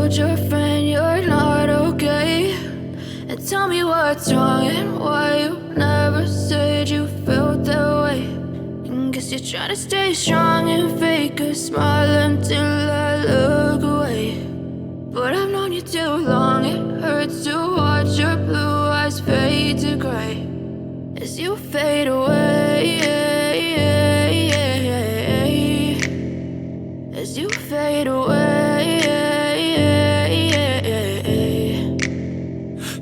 told your friend you're not okay, and tell me what's wrong and why you never said you felt that way. And guess you're trying to stay strong and fake a smile until I look away. But I've known you too long, it hurts to watch your blue eyes fade to gray as you fade away, as you fade away.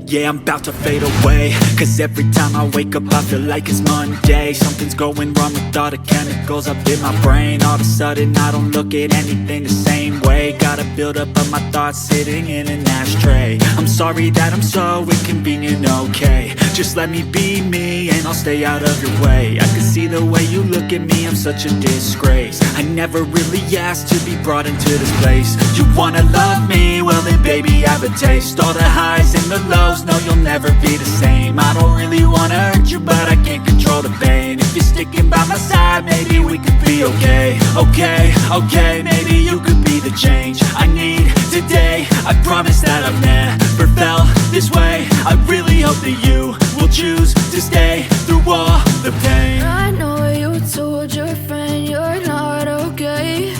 Yeah, I'm about to fade away, cause every time I wake up I feel like it's Monday. Something's going wrong with all the chemicals up in my brain. All of a sudden I don't look at anything the same way. Gotta build up of my thoughts sitting in an ashtray. I'm sorry that I'm so inconvenient, okay. Just let me be me and I'll stay out of your way. I can see the way you look at me, I'm such a disgrace. I never really asked to be brought into this place. You wanna love me? Well then baby I have a taste. All the highs and the lows, no you'll never be the same. I don't really wanna hurt you but I can't control the pain. If you're sticking by my side maybe we could be okay. Okay, maybe you could be the change I need today. I promise that I've never felt this way. I really hope that you will choose to stay through all the pain. I know you told your friend you're not okay,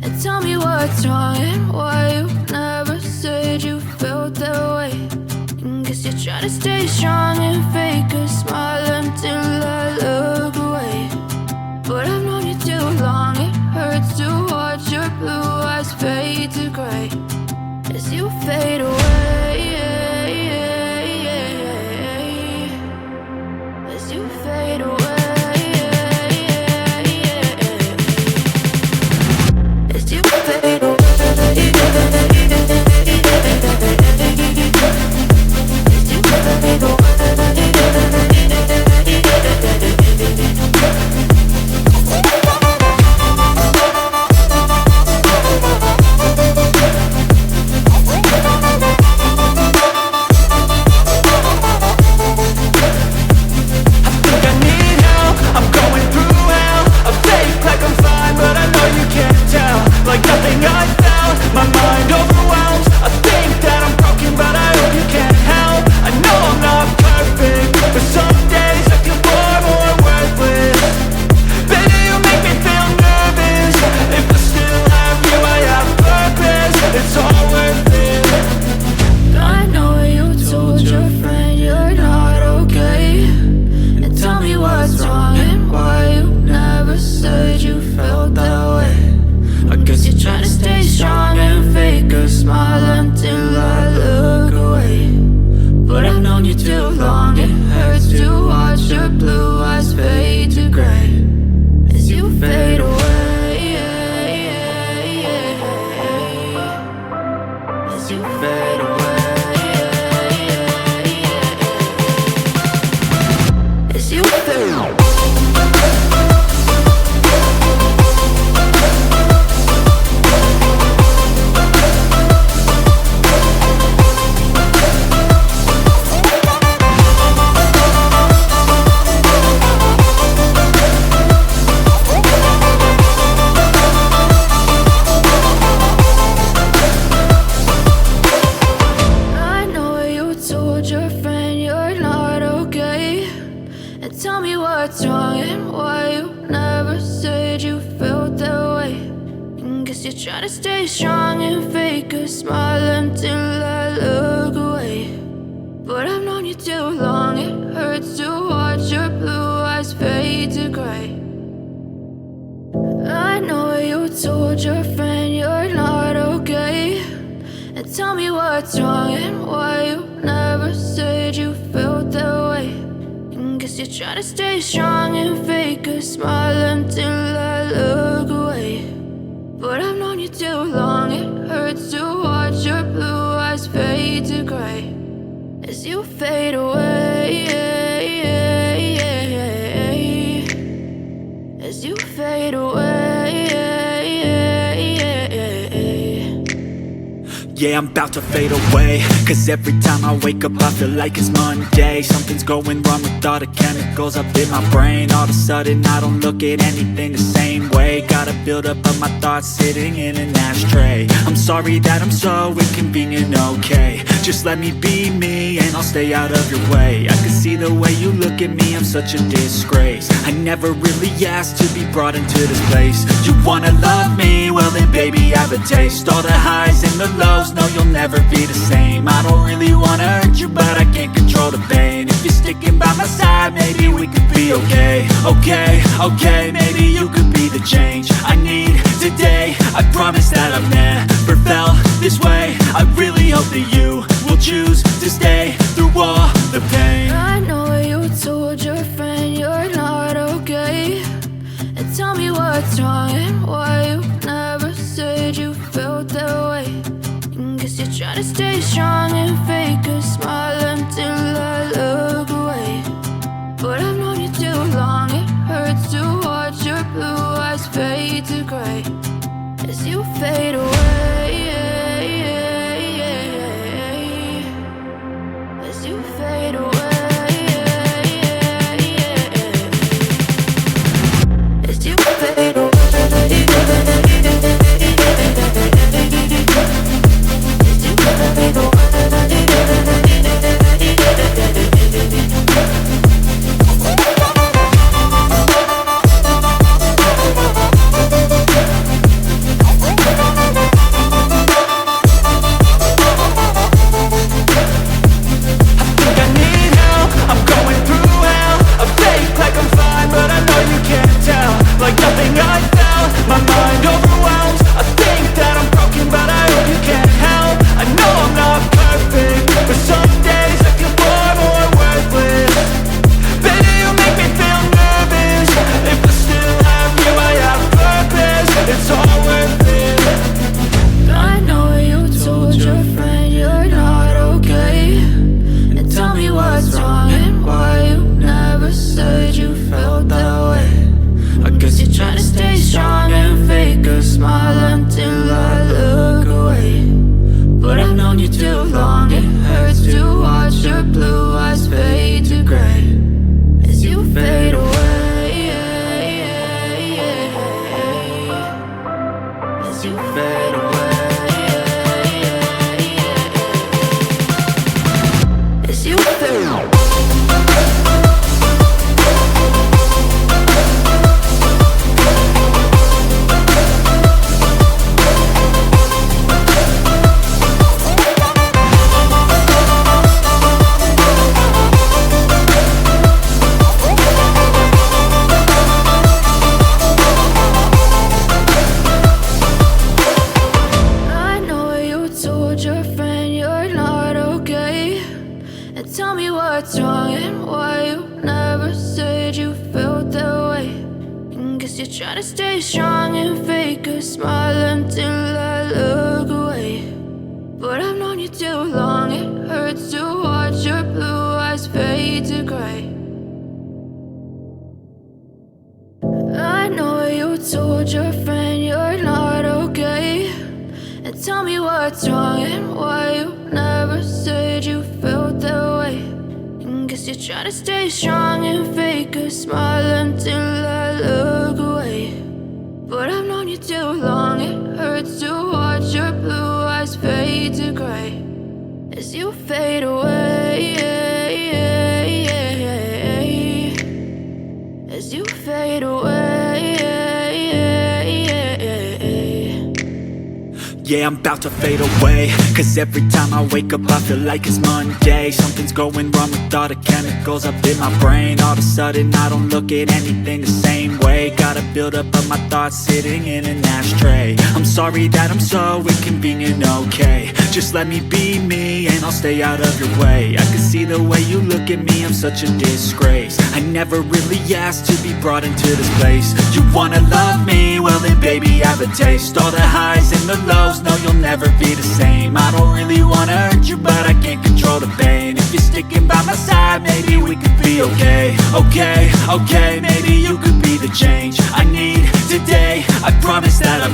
and tell me what's wrong and why you never said you felt that way. And guess you're trying to stay strong and fake a smile until I look away. But I've known you too long, it hurts to watch your blue eyes fade to gray as you fade away, as you fade away, as you fade away. Try to stay strong and fake a smile until I look away. But I've known you too long, it hurts to watch your blue eyes fade to gray. I know you told your friend you're not okay, and tell me what's wrong and why you never said you felt that way. And guess you're trying to stay strong and fake a smile until I look away. But I've known you too long, it hurts to watch your blue eyes fade to gray as you fade away, as you fade away. Yeah, I'm about to fade away, cause every time I wake up I feel like it's Monday. Something's going wrong with all the chemicals up in my brain. All of a sudden I don't look at anything the same way. Gotta build up of my thoughts sitting in an ashtray. I'm sorry that I'm so inconvenient, okay. Just let me be me and I'll stay out of your way. I can see the way you look at me, I'm such a disgrace. I never really asked to be brought into this place. You wanna love me? Well then baby I have a taste. All the highs and the lows, no you'll never be the same. I don't really wanna hurt you but I can't control the pain. If you're sticking by my side, maybe we could be okay. Okay, maybe you could be the change I need today. I promise that I've never felt this way. I really hope that you will choose to stay through all the pain. I know you told your friend you're not okay, and tell me what's wrong and why you never said you felt that way. Guess you're trying to stay strong and fake a smile until I look away. But I've known you too long, it hurts to watch your blue eyes fade to gray as you fade away. As you fade away. As you fade away. Tell me what's wrong and why you never said you felt that way. Guess you're trying to stay strong and fake a smile until I look away. But I've known you too long, it hurts to watch your blue eyes fade to gray. I know you told your friend you're not okay, and tell me what's wrong and why you never said you felt that way. Guess you're trying to stay strong and fake a smile until I look away. But I've known you too long, it hurts to watch your blue eyes fade to gray as you fade away. As you fade away. Yeah, I'm about to fade away, cause every time I wake up I feel like it's Monday. Something's going wrong with all the chemicals up in my brain. All of a sudden I don't look at anything the same way. Gotta build up of my thoughts sitting in an ashtray. I'm sorry that I'm so inconvenient, okay. Just let me be me and I'll stay out of your way. I can see the way you look at me, I'm such a disgrace. I never really asked to be brought into this place. You wanna love me? Well then baby I have a taste. All the highs and the lows, no you'll never be the same. I don't really wanna hurt you but I can't control the pain. If you're sticking by my side, maybe we could be okay. Okay, maybe you could be the change I need today. I promise that I'm